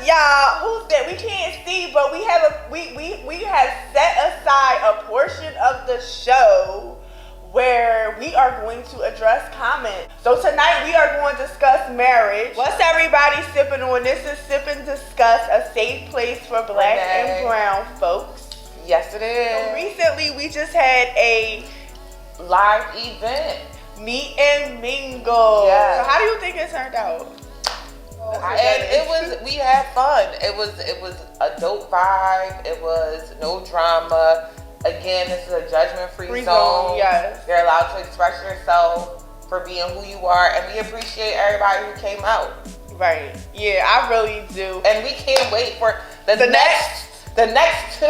y'all, who's that? We can't see, but we have we have set aside a portion of the show where we are going to address comments. So tonight we are going to discuss marriage. What's everybody sipping on? This is Sip and Discuss, a safe place for black and brown folks. Yes, it is. So recently we just had a live event. Meet and mingle. Yeah. So how do you think it turned out? We had fun. It was a dope vibe. It was no drama. Again, this is a judgment-free zone. Yes. You're allowed to express yourself for being who you are, and we appreciate everybody who came out. Right. Yeah, I really do. And we can't wait for the next two.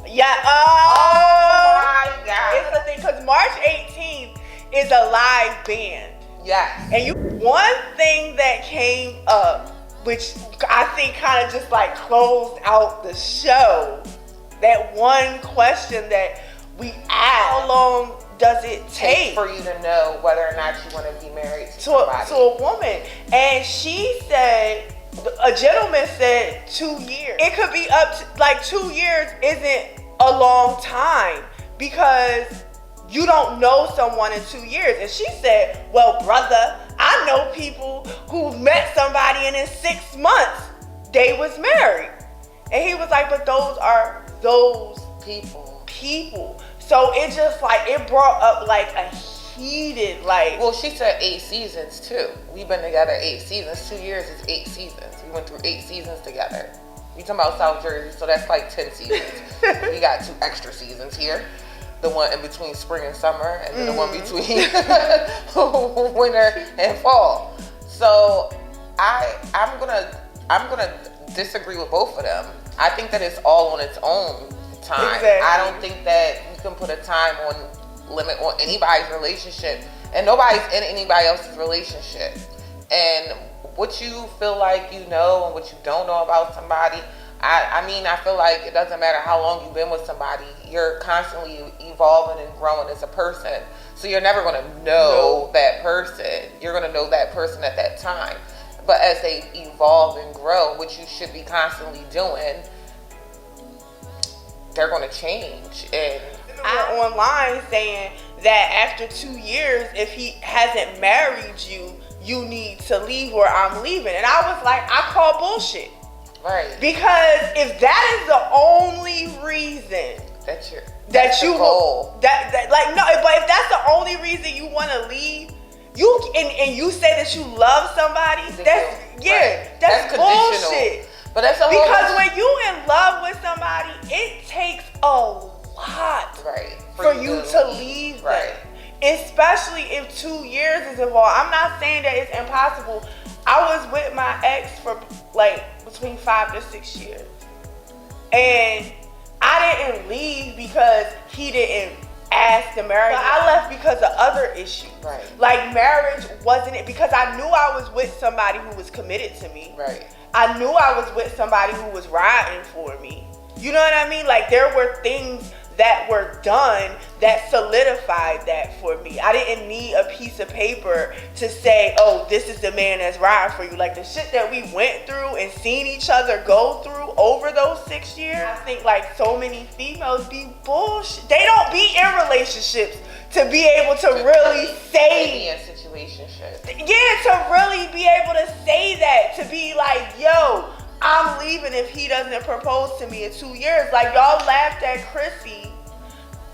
Yeah. Oh my God. It's the thing, because March 18th is a live band. Yes. And one thing that came up, which I think kind of just like closed out the show, that one question that we asked, how long does it take for you to know whether or not you want to be married to a woman? And she said, a gentleman said 2 years. It could be up to, like 2 years isn't a long time because you don't know someone in 2 years. And she said, well, brother, I know people who met somebody and in 6 months they was married. And he was like, but those are those people. So it just like, it brought up like a heated, like. Well, she said 8 seasons too. We've been together 8 seasons. 2 years is 8 seasons. We went through 8 seasons together. We talking about South Jersey, so that's like 10 seasons. We got 2 extra seasons here. The one in between spring and summer, and then the one between winter and fall. So I'm gonna disagree with both of them. I think that it's all on its own time. Exactly. I don't think that you can put a time limit on anybody's relationship, and nobody's in anybody else's relationship. And what you feel like you know and what you don't know about somebody, I feel like it doesn't matter how long you've been with somebody, you're constantly evolving and growing as a person. So you're never going to know that person. You're going to know that person at that time. But as they evolve and grow, which you should be constantly doing, they're going to change. And I'm online saying that after 2 years, if he hasn't married you, you need to leave where I'm leaving. And I was like, I call bullshit. Right. Because if that is the only reason that's you goal. Like no, but if that's the only reason you want to leave, and you say that you love somebody, that's bullshit. But that's a because when you in love with somebody, it takes a lot for you to leave them. Especially if 2 years is involved. I'm not saying that it's impossible. I was with my ex for like between 5 to 6 years. And I didn't leave because he didn't ask to marry me. I left because of other issues. Right. Like marriage wasn't it, because I knew I was with somebody who was committed to me. Right. I knew I was with somebody who was riding for me. You know what I mean? Like there were things that were done that solidified that for me. I didn't need a piece of paper to say, oh, this is the man that's riding for you. Like the shit that we went through and seen each other go through over those 6 years. I think like so many females be bullshit. They don't be in relationships to be able to really say. In situationship. Yeah, to really be able to say that, to be like, yo, I'm leaving if he doesn't propose to me in 2 years. Like y'all laughed at Chrissy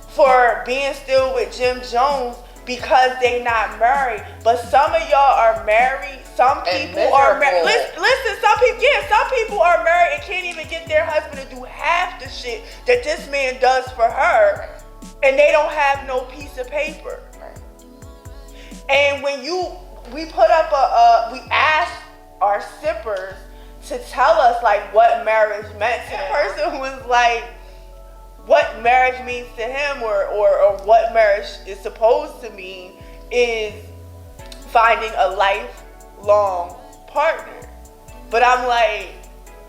for being still with Jim Jones because they not married. But some of y'all are married. Some people are married. Listen, some people are married and can't even get their husband to do half the shit that this man does for her. And they don't have no piece of paper. And when we put up we asked our sippers to tell us like what marriage meant to them. The person was like, what marriage means to him or what marriage is supposed to mean is finding a lifelong partner. But I'm like,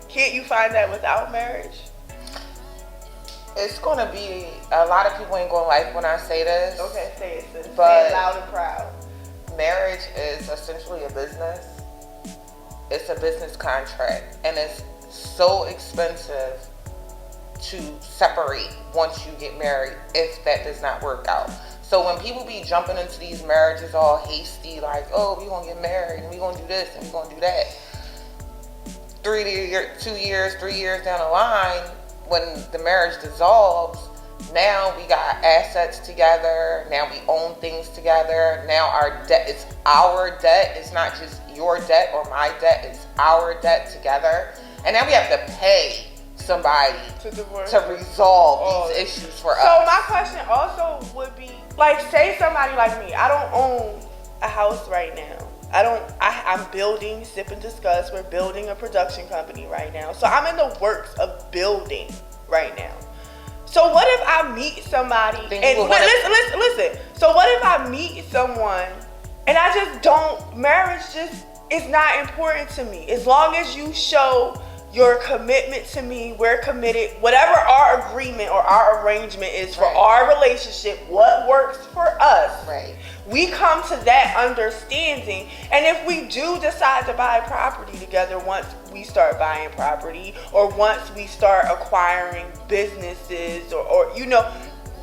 can't you find that without marriage? It's going to be, a lot of people ain't going to like when I say this. Okay, say it, sis. But say it loud and proud. Marriage is essentially a business. it's a business contract, and it's so expensive to separate once you get married if that does not work out. So when people be jumping into these marriages all hasty, like, oh, we gonna get married and we gonna do this and we gonna do that, 2 years, 3 years down the line, when the marriage dissolves, now we got assets together, now we own things together, now our debt is our debt, it's not just your debt or my debt, it's our debt together, and now we have to pay somebody to resolve these issues for us. So my question also would be, like, say somebody like me, I don't own a house right now. I'm building Sip and Discuss. We're building a production company right now. So I'm in the works of building right now. So what if I meet somebody listen. So what if I meet someone and I just don't, marriage just is not important to me. As long as you show your commitment to me, we're committed. Whatever our agreement or our arrangement is for our relationship, what works for us, we come to that understanding. And if we do decide to buy property together, once we start buying property or once we start acquiring businesses or you know,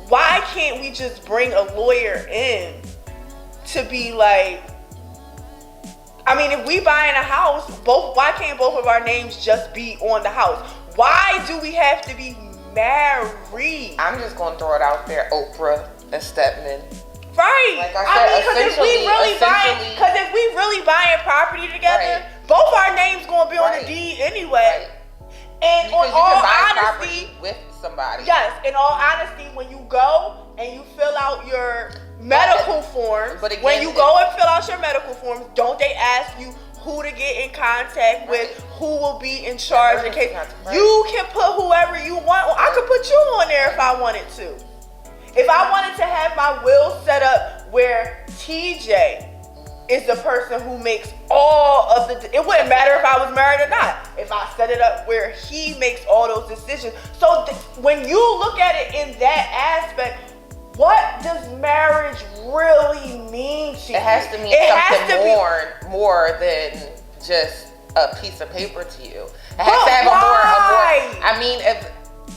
why can't we just bring a lawyer in to be like, I mean, if we buying a house, why can't both of our names just be on the house? Why do we have to be married? I'm just gonna throw it out there, Oprah and Stepman. Right. Like I said, because if we really buying property together, both our names gonna be on the deed anyway. And because on all honesty, honesty, with somebody. Yes, in all honesty, when you go and you fill out your medical forms, but again, when you go and fill out your medical forms, don't they ask you who to get in contact with, who will be in charge in case? You can put whoever you want. I could put you on there if I wanted to. If I wanted to have my will set up where TJ is the person who makes all of it wouldn't matter if I was married or not. If I set it up where he makes all those decisions. So when you look at it in that aspect, what does marriage really mean to you? It has to mean something more than just a piece of paper to you. It has to have a more. I mean, if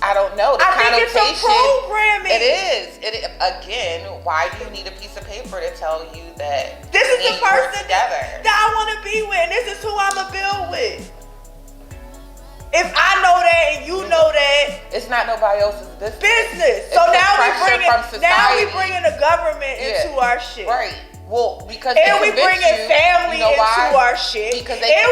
I don't know, I think it's a programming. It is. Again, why do you need a piece of paper to tell you that this is the person that I want to be with, and this is who I'm gonna build with? If I know that and you know that, it's not nobody else's business. So now we bringing the government into our shit. Right. Well, because we bringing family into our shit. And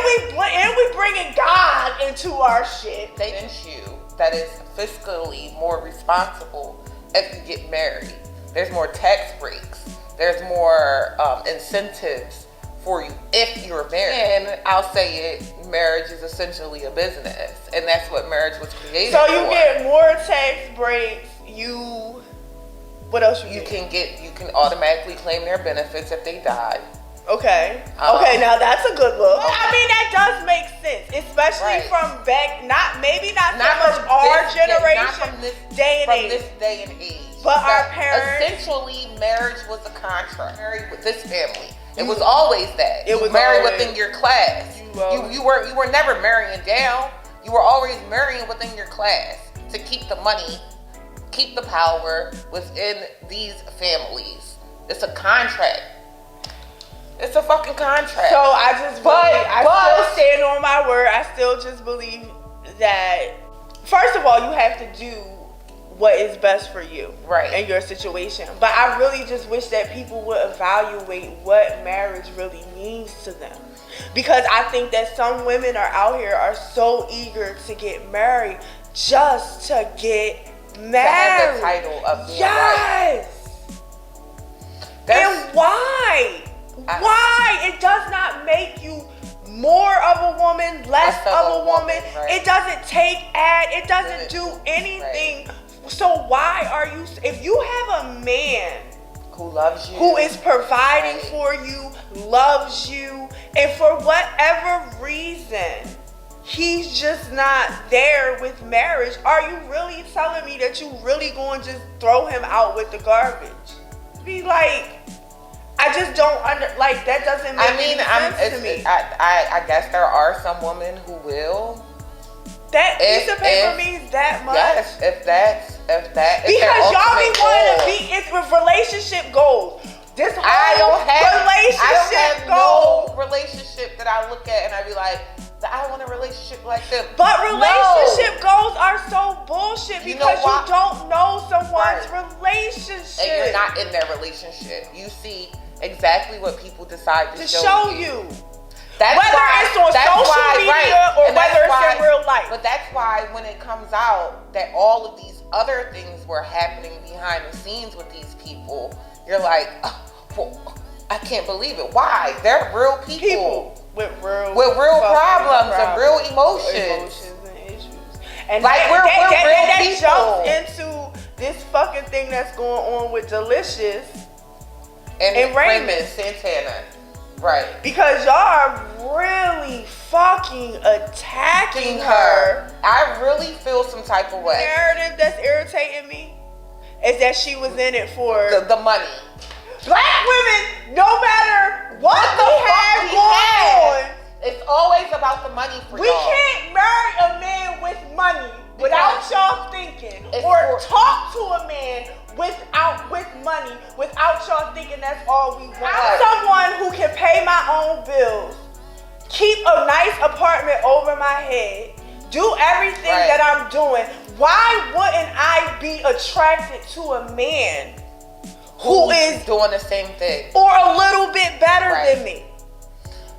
we bringing God into our shit. They convince you that is fiscally more responsible if you get married. There's more tax breaks. There's more incentives for you if you're married. And I'll say it, marriage is essentially a business, and that's what marriage was created for. So you get more tax breaks. What else you get? You can automatically claim their benefits if they die. Okay. Now that's a good look. I mean, that does make sense, especially from back. Not so much our generation, day and age. But our parents. Essentially, marriage was a contract. Married with this family. It was always that. It was married within your class. You were never marrying down. You were always marrying within your class to keep the money, keep the power within these families. It's a contract. It's a fucking contract. So I still stand on my word. I still just believe that, first of all, you have to do what is best for you in your situation. But I really just wish that people would evaluate what marriage really means to them. Because I think that some women are so eager to get married just to get married. To have the title of being wife. And why? Why? It does not make you more of a woman, less of a woman. It doesn't it doesn't do anything. So why are you, if you have a man who loves you, who is providing for you, loves you, and for whatever reason, he's just not there with marriage, are you really telling me that you really going to just throw him out with the garbage? Be like, I just don't like that doesn't make any sense to me. I guess there are some women who will. That piece of paper means that much. Yes, if that because y'all be wanting to be with relationship goals. This whole I don't have goal. no relationship that I look at and I be like, I want a relationship like this. But relationship goals are so bullshit because you don't know someone's relationship. And you're not in their relationship. You see exactly what people decide to show you. That's whether it's on social media or whether it's in real life. But that's why when it comes out that all of these other things were happening behind the scenes with these people, you're like, well, I can't believe it. Why? They're real people. With real problems and real emotions and issues. And like we're real that people. jumps into this fucking thing that's going on with Delicious and Raymond Santana. Right. Because y'all are really fucking attacking her. I really feel some type of way. The narrative that's irritating me is that she was in it for the money. Black women, no matter what we have going on, it's always about the money for we y'all. can't marry a man with money without y'all thinking, or talk to a man with money without y'all thinking that's all we want. I'm someone who can pay my own bills, keep a nice apartment over my head, do everything that I'm doing. Why wouldn't I be attracted to a man who is doing the same thing or a little bit better than me?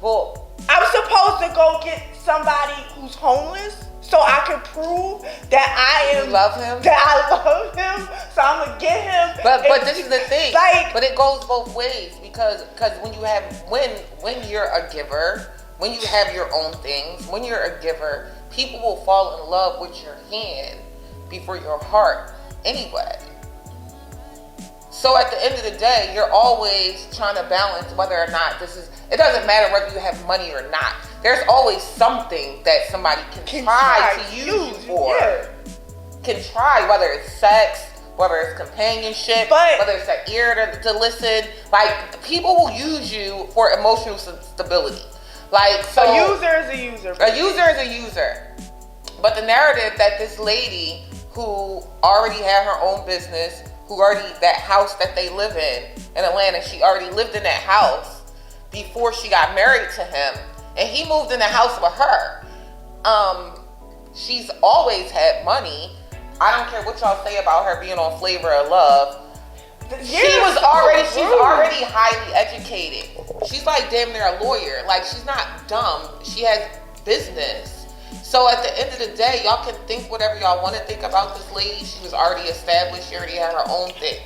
Well, I'm supposed to go get somebody who's homeless so I can prove that I love him. So I'm gonna get him. But this is the thing. But it goes both ways because when you have when you're a giver, when you have your own things, when you're a giver, people will fall in love with your hand before your heart anyway. So at the end of the day, you're always trying to balance whether or not it doesn't matter whether you have money or not. There's always something that somebody can try to use you for. Yeah. Can try, whether it's sex, whether it's companionship, whether it's an ear to listen. Like, people will use you for emotional stability. Like, so a user is a user. A user is a user. But the narrative that this lady who already had her own business, that house that they live in Atlanta, she already lived in that house before she got married to him, and he moved in the house with her. She's always had money. I don't care what y'all say about her being on Flavor of Love. She's already highly educated. She's like damn near a lawyer. Like, she's not dumb. She has business. So at the end of the day, y'all can think whatever y'all want to think about this lady. She was already established. She already had her own thing.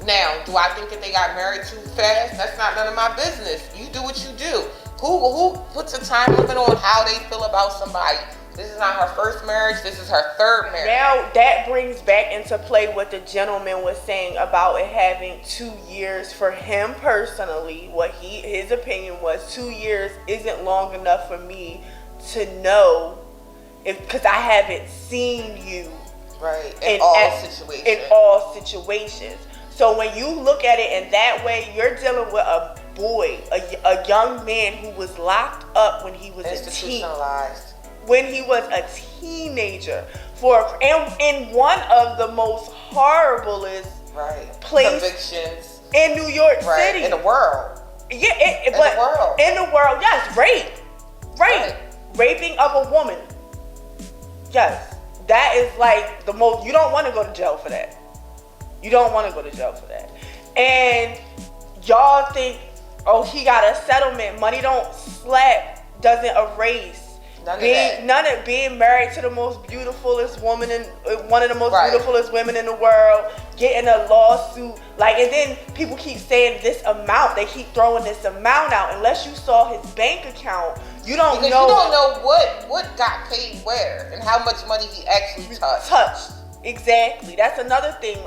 Now, do I think that they got married too fast? That's not none of my business. You do what you do. Who puts a time limit on how they feel about somebody? This is not her first marriage. This is her third marriage. Now that brings back into play what the gentleman was saying about it having 2 years for him personally. His opinion was 2 years isn't long enough for me to know because I haven't seen you in all situations. So when you look at it in that way, you're dealing with a boy, a young man who was locked up when he was institutionalized. When he was a teenager in one of the most horriblest places convictions in New York City. In the world. Yeah, in the world, yes, rape. Raping of a woman. Yes. That is like the most, you don't want to go to jail for that. You don't want to go to jail for that. And y'all think, oh, he got a settlement. Money don't slap, doesn't erase. Being married to the most beautifulest woman one of the most beautifulest women in the world, getting a lawsuit, and then people keep saying this amount, they keep throwing this amount out. Unless you saw his bank account, you don't know. You don't know what got paid where and how much money he actually touched. Exactly. That's another thing.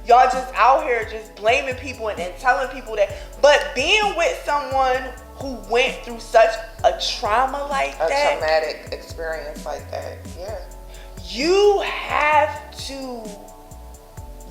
Y'all just out here just blaming people and telling people that. But being with someone who went through such a trauma like that. A traumatic experience like that. Yeah. You have to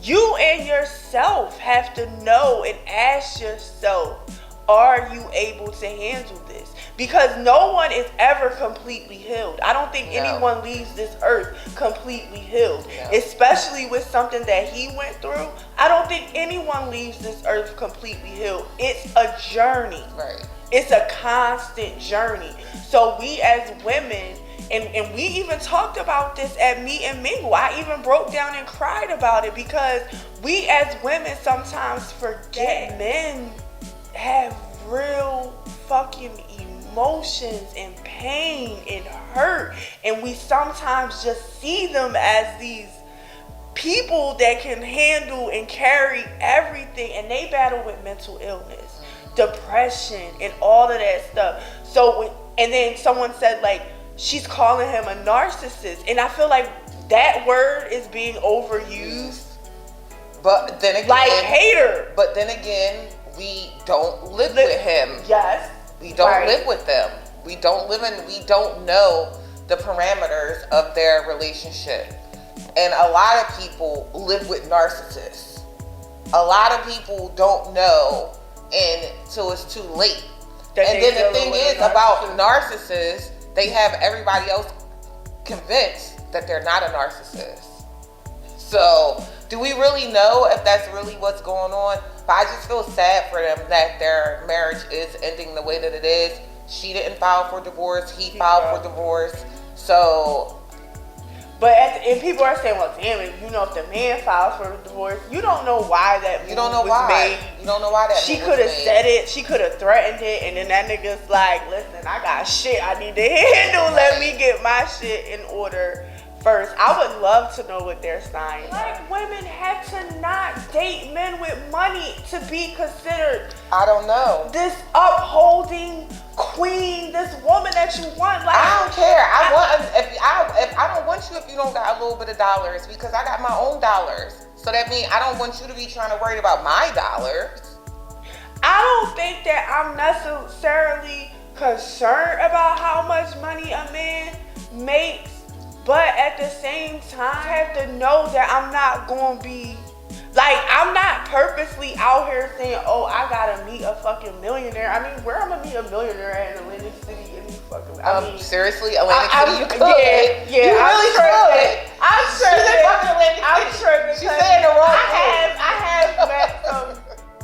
You and yourself have to know and ask yourself, are you able to handle this? Because no one is ever completely healed. I don't think anyone leaves this earth completely healed. No. Especially with something that he went through. I don't think anyone leaves this earth completely healed. It's a journey. Right. It's a constant journey. So we as women, and we even talked about this at Meet and Mingle. I even broke down and cried about it because we as women sometimes forget men have real fucking emotions and pain and hurt, and we sometimes just see them as these people that can handle and carry everything, and they battle with mental illness, depression, and all of that stuff. So and then someone said, like, she's calling him a narcissist, and I feel like that word is being overused. But then again, like hater. But then again, we don't live with him. Yes. We don't live with them. We don't know the parameters of their relationship. And a lot of people live with narcissists. A lot of people don't know until it's too late. And then the thing is about narcissists, they have everybody else convinced that they're not a narcissist. So, do we really know if that's really what's going on? But I just feel sad for them that their marriage is ending the way that it is. She didn't file for divorce. He filed for divorce. So... But and people are saying, well, damn it, you know, if the man files for the divorce, you don't know why that move was made. You don't know why that she could have said it. She could have threatened it. And then that nigga's like, listen, I got shit I need to handle. Let me get my shit in order first. I would love to know what they're signing. Black women have to not date men with money to be considered. I don't know. This upholding queen, this woman that you want. Like, I don't care. If I don't want you if you don't got a little bit of dollars, because I got my own dollars. So that means I don't want you to be trying to worry about my dollars. I don't think that I'm necessarily concerned about how much money a man makes. But at the same time, I have to know that I'm not going to be, like, I'm not purposely out here saying, oh, I got to meet a fucking millionaire. I mean, where I'm going to meet a millionaire at in Atlantic City? Seriously, Atlantic City, you could. Yeah, you really could. I'm sure. She's saying the wrong thing. I have met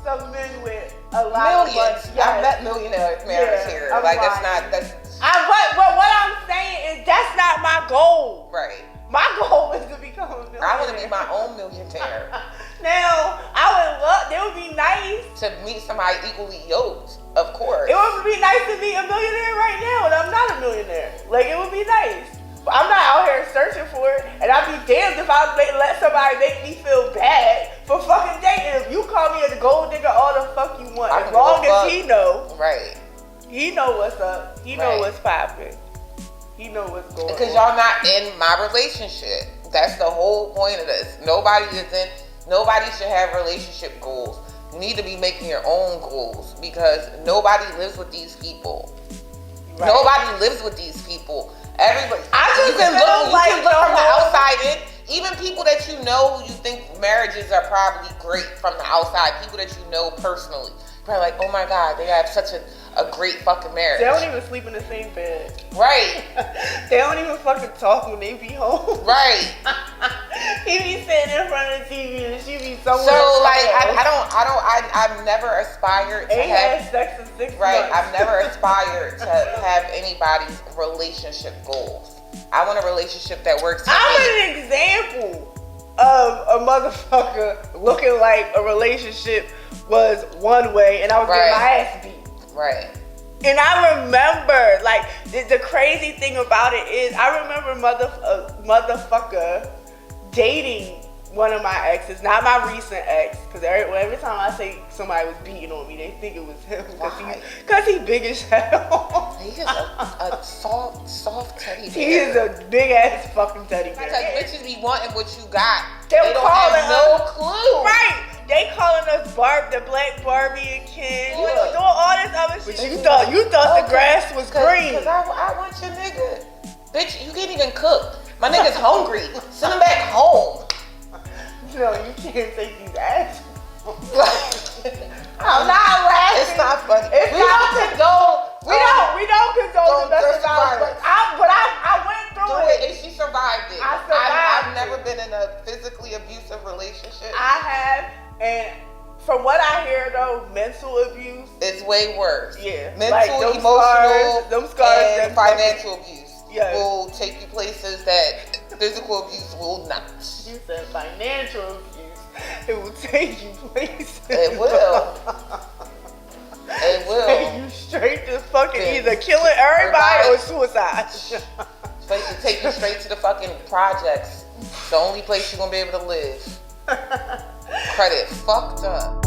some men with a lot of money. Yes. I've met millionaires here. Like, but what I'm saying is that's not my goal. Right. My goal is to become a millionaire. I want to be my own millionaire. Now, it would be nice to meet somebody equally yoked, of course. It would be nice to meet a millionaire right now, and I'm not a millionaire. Like, it would be nice. But I'm not out here searching for it, and I'd be damned if I let somebody make me feel bad for fucking dating. If you call me a gold digger all the fuck you want, as long as he know. Right. He know what's up. He know what's popping. He know what's going on. Because y'all not in my relationship. That's the whole point of this. Nobody should have relationship goals. You need to be making your own goals because nobody lives with these people. Right. Nobody lives with these people. Everybody. You can look from the outside in. Even people that you know who you think marriages are probably great from the outside. People that you know personally. Probably like, oh my God, they have such a great fucking marriage. They don't even sleep in the same bed. Right. They don't even fucking talk when they be home. Right. He be sitting in front of the TV and she be somewhere. So like, I've never aspired to have sex in 6 months. Right. I've never aspired to have anybody's relationship goals. I want a relationship that works for me. I'm an example of a motherfucker looking like a relationship was one way and I was getting my ass beat. Right. And I remember, like, the crazy thing about it is, I remember motherfucker dating one of my exes, not my recent ex, because every time I say somebody was beating on me, they think it was him, because he big as hell. He is a soft teddy bear. He is a big ass fucking teddy bear. Because bitches be wanting what you got. They don't have no clue. Right. They calling us the Black Barbie and Ken. You doing all this other shit. You thought the grass was green. Because I want your nigga. Bitch, you can't even cook. My nigga's hungry. Send him back home. No, you can't take these assholes. I'm not laughing. It's not funny. It's we not don't condone. We don't condone domestic violence. violence. I went through it. And she survived it. I survived I've never been in a physically abusive relationship. I have, and from what I hear though, mental abuse It's way worse. Yeah, Mental, like them emotional, them scars, and them financial abuse Yes. will take you places that physical abuse will not. You said financial abuse. It will take you places. It will. It will. Take you straight to fucking Yeah. either killing everybody or Right. suicide. It's supposed to take you straight to the fucking projects. It's the only place you're gonna be able to live. Credit fucked up.